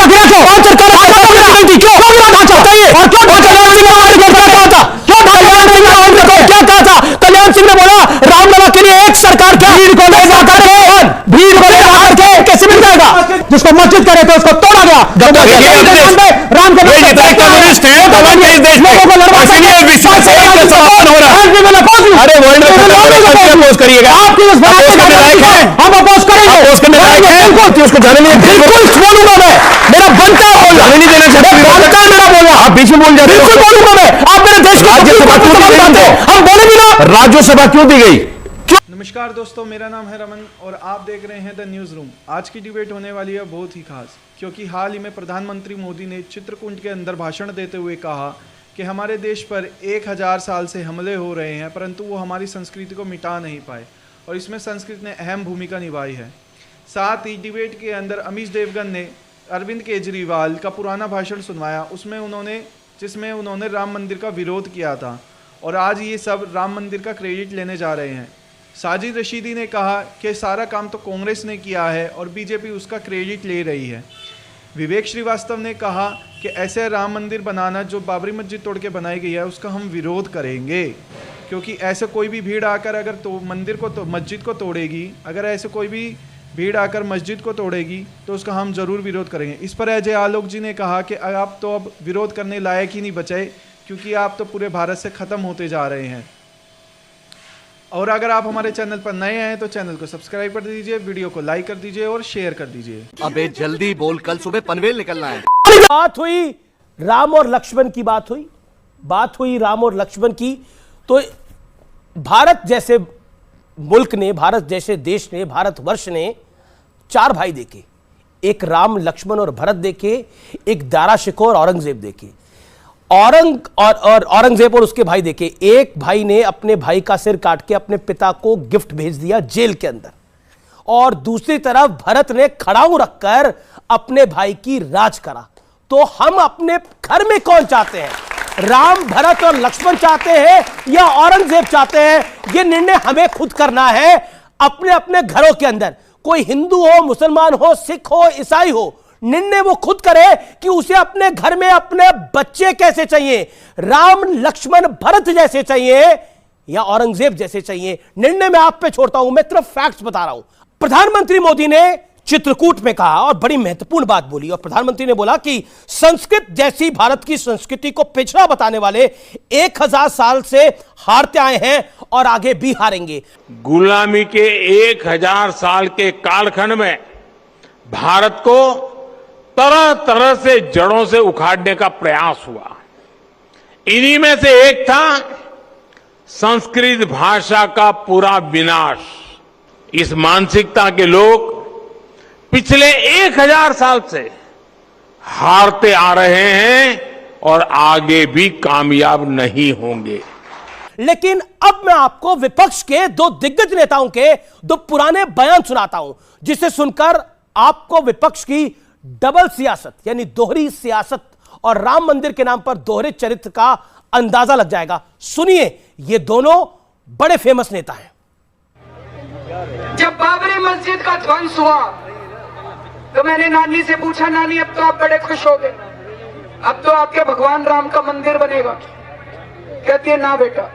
गिरा क्यों? कौन सरकार क्यों गिरा ढांचा? और क्यों कल्याण सिंह ने हमारे को क्या कहा था? क्यों कल्याण सिंह ने हमको क्या कहा था? कल्याण सिंह ने बोला रामलला के लिए एक सरकार क्या भीड़ को ले जाकर के कैसे मिल जाएगा? जिसको मस्जिद करे तो उसको तोड़ा गया। राम के कम्युनिस्ट है लोगों को लड़वा अरे वर्ल्ड अपोज करिएगा। आपकी उस हम अपोज करेंगे। बिल्कुल उसको जाने नहीं बिल्कुल बोलूंगा मैं। मेरा बनता है बोलना नहीं देना चाहिए। बनता है मेरा बोलना। आप बीच में बोल जाते हैं। बिल्कुल बोलूंगा मैं। आप मेरे देश को राज्यसभा क्यों दी गई? हम बोलेंगे ना राज्यसभा क्यों दी गई? नमस्कार दोस्तों, मेरा नाम है रमन और आप देख रहे हैं द न्यूज़ रूम। आज की डिबेट होने वाली है बहुत ही खास, क्योंकि हाल ही में प्रधानमंत्री मोदी ने चित्रकूट के अंदर भाषण देते हुए कहा कि हमारे देश पर 1000 साल से हमले हो रहे हैं, परंतु वो हमारी संस्कृति को मिटा नहीं पाए और इसमें संस्कृत ने अहम भूमिका निभाई है। साथ ही डिबेट के अंदर अमीश देवगन ने अरविंद केजरीवाल का पुराना भाषण सुनवाया, जिसमें उन्होंने राम मंदिर का विरोध किया था और आज ये सब राम मंदिर का क्रेडिट लेने जा रहे हैं। साजिद रशीदी ने कहा कि सारा काम तो कांग्रेस ने किया है और बीजेपी उसका क्रेडिट ले रही है। विवेक श्रीवास्तव ने कहा कि ऐसे राम मंदिर बनाना जो बाबरी मस्जिद तोड़ के बनाई गई है उसका हम विरोध करेंगे, क्योंकि ऐसे कोई भी भीड़ आकर अगर तो मस्जिद को तोड़ेगी, अगर ऐसे कोई भी भीड़ आकर मस्जिद को तोड़ेगी तो उसका हम ज़रूर विरोध करेंगे। इस पर अजय आलोक जी ने कहा कि आप तो अब विरोध करने लायक ही नहीं बचे, क्योंकि आप तो पूरे भारत से ख़त्म होते जा रहे हैं। और अगर आप हमारे चैनल पर नए हैं तो चैनल को सब्सक्राइब कर दीजिए, वीडियो को लाइक कर दीजिए और शेयर कर दीजिए। अबे जल्दी बोल, कल सुबह पनवेल निकलना है। बात हुई राम और लक्ष्मण की, बात हुई राम और लक्ष्मण की। तो भारत जैसे मुल्क ने, भारत जैसे देश ने, भारतवर्ष ने 4 भाई देखे, एक राम लक्ष्मण और भरत देखे, एक दारा शिकोह और औरंगजेब देखे। औरंगजेब और उसके भाई देखे। एक भाई ने अपने भाई का सिर काट के अपने पिता को गिफ्ट भेज दिया जेल के अंदर, और दूसरी तरफ भरत ने खड़ाऊ रखकर अपने भाई की राज करा। तो हम अपने घर में कौन चाहते हैं? राम, भरत और लक्ष्मण चाहते हैं या औरंगजेब चाहते हैं? यह निर्णय हमें खुद करना है अपने अपने घरों के अंदर। कोई हिंदू हो, मुसलमान हो, सिख हो, ईसाई हो, निर्णय वो खुद करे कि उसे अपने घर में अपने बच्चे कैसे चाहिए, राम लक्ष्मण भरत जैसे चाहिए या औरंगजेब जैसे चाहिए। निर्णय मैं आप पे छोड़ता हूं, मैं सिर्फ फैक्ट्स बता रहा हूं। प्रधानमंत्री मोदी ने चित्रकूट में कहा और बड़ी महत्वपूर्ण बात बोली, और प्रधानमंत्री ने बोला कि संस्कृत जैसी भारत की संस्कृति को पिछड़ा बताने वाले 1000 साल से हारते आए हैं और आगे भी हारेंगे। गुलामी के 1000 साल के कालखंड में भारत को तरह तरह से जड़ों से उखाड़ने का प्रयास हुआ। इन्हीं में से एक था संस्कृत भाषा का पूरा विनाश। इस मानसिकता के लोग पिछले 1000 साल से हारते आ रहे हैं और आगे भी कामयाब नहीं होंगे। लेकिन अब मैं आपको विपक्ष के 2 दिग्गज नेताओं के 2 पुराने बयान सुनाता हूं, जिसे सुनकर आपको विपक्ष की डबल सियासत यानी दोहरी सियासत और राम मंदिर के नाम पर दोहरे चरित्र का अंदाजा लग जाएगा। सुनिए, ये दोनों बड़े फेमस नेता हैं। जब बाबरी मस्जिद का ध्वंस हुआ तो मैंने नानी से पूछा, नानी अब तो आप बड़े खुश हो गए, अब तो आपके भगवान राम का मंदिर बनेगा। कहती है ना बेटा,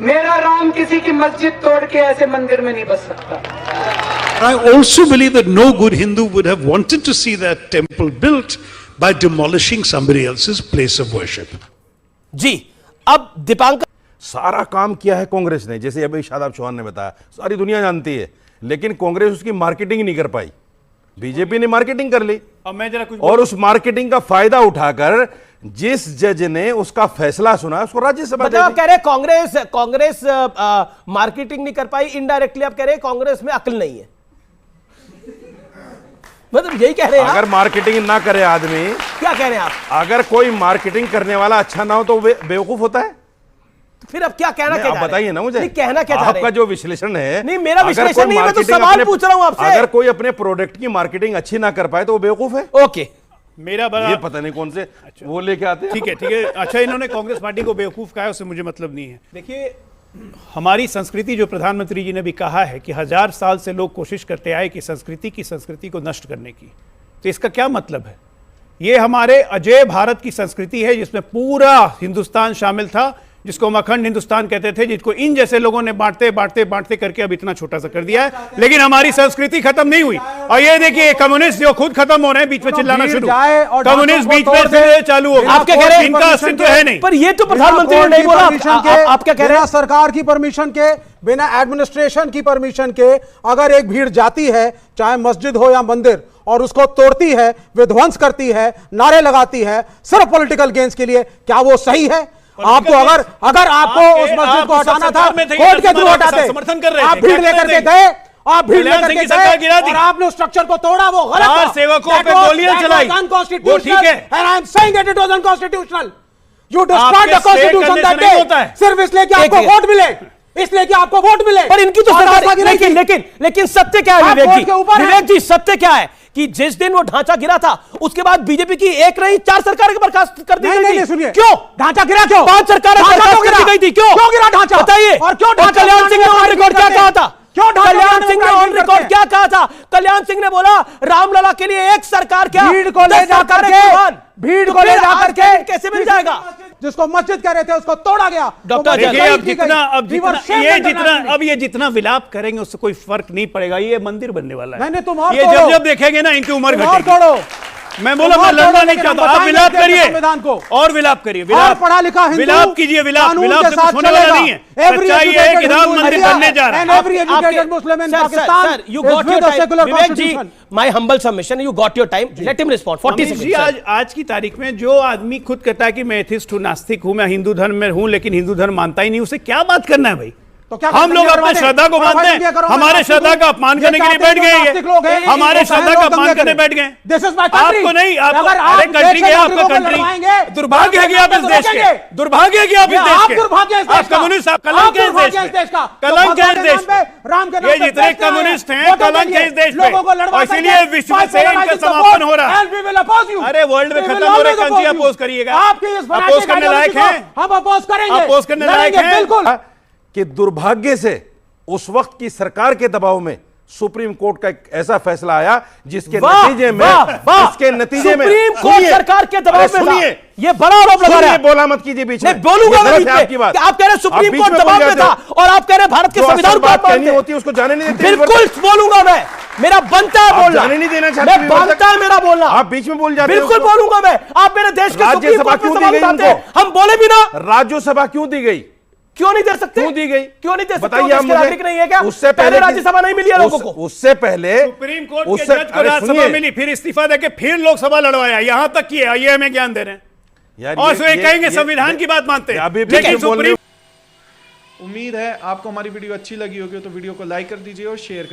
मेरा राम किसी की मस्जिद तोड़ के ऐसे मंदिर में नहीं बस सकता। I also believe that no good Hindu would have wanted to see that temple built by demolishing somebody else's place of worship. जी, अब दीपांकर, सारा काम किया है कांग्रेस ने, जैसे अभी शादाब चौहान ने बताया, सारी दुनिया जानती है, लेकिन कांग्रेस उसकी मार्केटिंग नहीं कर पाई। बीजेपी ने मार्केटिंग कर ली और उस मार्केटिंग का फायदा उठाकर जिस जज ने उसका फैसला सुना उसको राज्यसभा दे दी। आप कह रहे कांग्रेस मार्केटिंग नहीं कर पाई, इनडायरेक्टली आप कह रहे कांग्रेस में अक्ल नहीं है, मतलब यही कह रहे हैं। अगर मार्केटिंग ना करे आदमी, क्या कह रहे हैं आप? अगर कोई मार्केटिंग करने वाला अच्छा ना हो तो बेवकूफ होता है। तो फिर अब क्या कहना क्या, बताइए ना मुझे, कहना क्या चाह रहे हैं? आपका जो विश्लेषण है, नहीं मेरा विश्लेषण नहीं, मैं तो सवाल पूछ रहा हूं आपसे। अगर कोई अपने प्रोडक्ट की मार्केटिंग अच्छी ना कर पाए तो वो बेवकूफ है। ओके, मेरा बड़ा ये पता नहीं कौन से वो लेके आते हैं। ठीक है। अच्छा, इन्होंने कांग्रेस पार्टी को बेवकूफ कहा है, उससे मुझे मतलब नहीं है। देखिए, हमारी संस्कृति, जो प्रधानमंत्री जी ने भी कहा है कि 1000 साल से लोग कोशिश करते आए कि संस्कृति को नष्ट करने की, तो इसका क्या मतलब है? ये हमारे अजय भारत की संस्कृति है जिसमें पूरा हिंदुस्तान शामिल था, जिसको हम अखंड हिंदुस्तान कहते थे, जिसको इन जैसे लोगों ने बांटते बांटते बांटते करके अब इतना छोटा सा कर दिया है। लेकिन हमारी संस्कृति खत्म नहीं हुई। और ये देखिए कम्युनिस्ट जो खुद खत्म हो रहे हैं, बीच में चिल्लाना शुरू, कम्युनिस्ट बीच में से चालू हो गए। आप क्या कह रहे हैं? इनका अस्तित्व है नहीं। पर ये तो प्रधानमंत्री ने नहीं बोला। आप क्या कह रहे हैं? सरकार की परमिशन के, बिना एडमिनिस्ट्रेशन की परमिशन के अगर एक भीड़ जाती है, चाहे मस्जिद हो या मंदिर, और उसको तोड़ती है, विध्वंस करती है, नारे लगाती है सिर्फ पॉलिटिकल गेन्स के लिए, क्या वो सही है? आपको अगर आपको उस मस्जिद को हटाना था, कोर्ट के थ्रू हटाते। समर्थन कर रहे थे, आप भीड़ लेकर के गए, आप भीड़ लेकर के सरकार गिरा दी गए और आपने उस स्ट्रक्चर को तोड़ा, वो गलत था। सेवकों पे गोलियां चलाई, वो ठीक है। And I am saying that it was unconstitutional. You destroyed the constitution that day, सिर्फ इसलिए कि आपको वोट मिले, इसलिए कि आपको वोट मिले। पर इनकी तो सरकार, लेकिन सत्य क्या है विवेक जी, सत्य क्या है कि जिस दिन वो ढांचा गिरा था उसके बाद बीजेपी की एक नहीं 4 सरकारें बर्खास्त कर दी गई थी। सुनिए, क्यों ढांचा गिरा? क्यों 5 सरकारें बर्खास्त कर दी गई थी? क्यों गिरा ढांचा? बताइए। और क्यों कल्याण सिंह ने ऑन रिकॉर्ड क्या कहा था? क्यों कल्याण सिंह ने ऑन रिकॉर्ड क्या कहा था? कल्याण सिंह ने बोला रामलला के लिए एक सरकार क्या, भीड़ को ले जाकर के कैसे मिल जाएगा? जिसको मस्जिद कह रहे थे उसको तोड़ा गया। डॉक्टर देखिए अब ये जितना विलाप करेंगे उससे कोई फर्क नहीं पड़ेगा। ये मंदिर बनने वाला है। नहीं, तुम और ये जब देखेंगे ना इनकी उम्र घटेगी। मैं बोला मैं लड़ना नहीं चाहता। आप विलाप करिए और विलाप करिए, विलाप पढ़ा लिखा हिंदू, विलाप कीजिए, विलाप से कुछ होने वाला नहीं है। सच्चाई है कि राम मंदिर बनने जा रहा है। Every educated Muslim in Pakistan you got your is with a time. secular Vivek ji, constitution. my humble submission, you got your time. Let him respond. 40 Amit ji, seconds. आज की तारीख में जो आदमी खुद कहता है कि मैं एथिस्ट हूं, नास्तिक हूं, मैं हिंदू धर्म में हूं लेकिन हिंदू धर्म मानता ही नहीं, उसे क्या बात करना है भाई? तो क्या हम लोग अपने श्रद्धा को मानते हैं, हमारे श्रद्धा का अपमान करने के लिए बैठ गए, हमारे श्रद्धा का अपमान करने बैठ गए। आपको नहीं, अरे कंट्री के, आपका कंट्री, दुर्भाग्य है कि आप इस देश के, दुर्भाग्य है कि आप इस देश के, आप कम्युनिस्ट, आप कलंक है इस देश का, कलंक है इस देश पे। ये जितने कम्युनिस्ट हैं कलंक है इस देश पे, और इसीलिए विश्व से इनका समापन हो रहा है। अरे वर्ल्ड में खत्म हो रहे कंट्री अपोज करिएगा, अपोज करने लायक है, हम अपोज करेंगे, अपोज करने लायक है। बिल्कुल कि दुर्भाग्य से उस वक्त की सरकार के दबाव में सुप्रीम कोर्ट का एक ऐसा फैसला आया जिसके नतीजे में सुप्रीम कोर्ट सरकार के दबाव में था। ये बड़ा आरोप लगा रहा है। बोला मत कीजिए बीच में। बोलूंगा मैं बीच में। आपकी बात, आप कह रहे हैं सुप्रीम कोर्ट दबाव में था और आप कह रहे हैं भारत के संविधान को आप मानते हैं। होती है उसको जाने नहीं देते। बिल्कुल बोलूंगा मैं, मेरा बनता है बोलना। जाने नहीं देना चाहते, मैं बनता है मेरा बोलना। आप बीच में बोल जाते हैं। बिल्कुल बोलूंगा मैं। आप मेरे देश के सुप्रीम कोर्ट में सवाल उठाते हैं, हम बोले भी ना। राज्यसभा क्यों दी गई? क्यों नहीं दे सकते? क्यों दी गई? क्यों नहीं दे सकते? बताइए आप नागरिक नहीं है क्या? उससे पहले राज्यसभा नहीं मिली है लोगों को। उससे पहले सुप्रीम कोर्ट के जज को राज्यसभा मिली, फिर इस्तीफा देके फिर लोकसभा लड़वाया, यहां तक कि ये हमें ज्ञान दे रहे हैं और कहेंगे संविधान की बात मानते हैं। लेकिन सुप्रीम उम्मीद है आपको हमारी वीडियो अच्छी लगी होगी, तो वीडियो को लाइक कर दीजिए और शेयर कर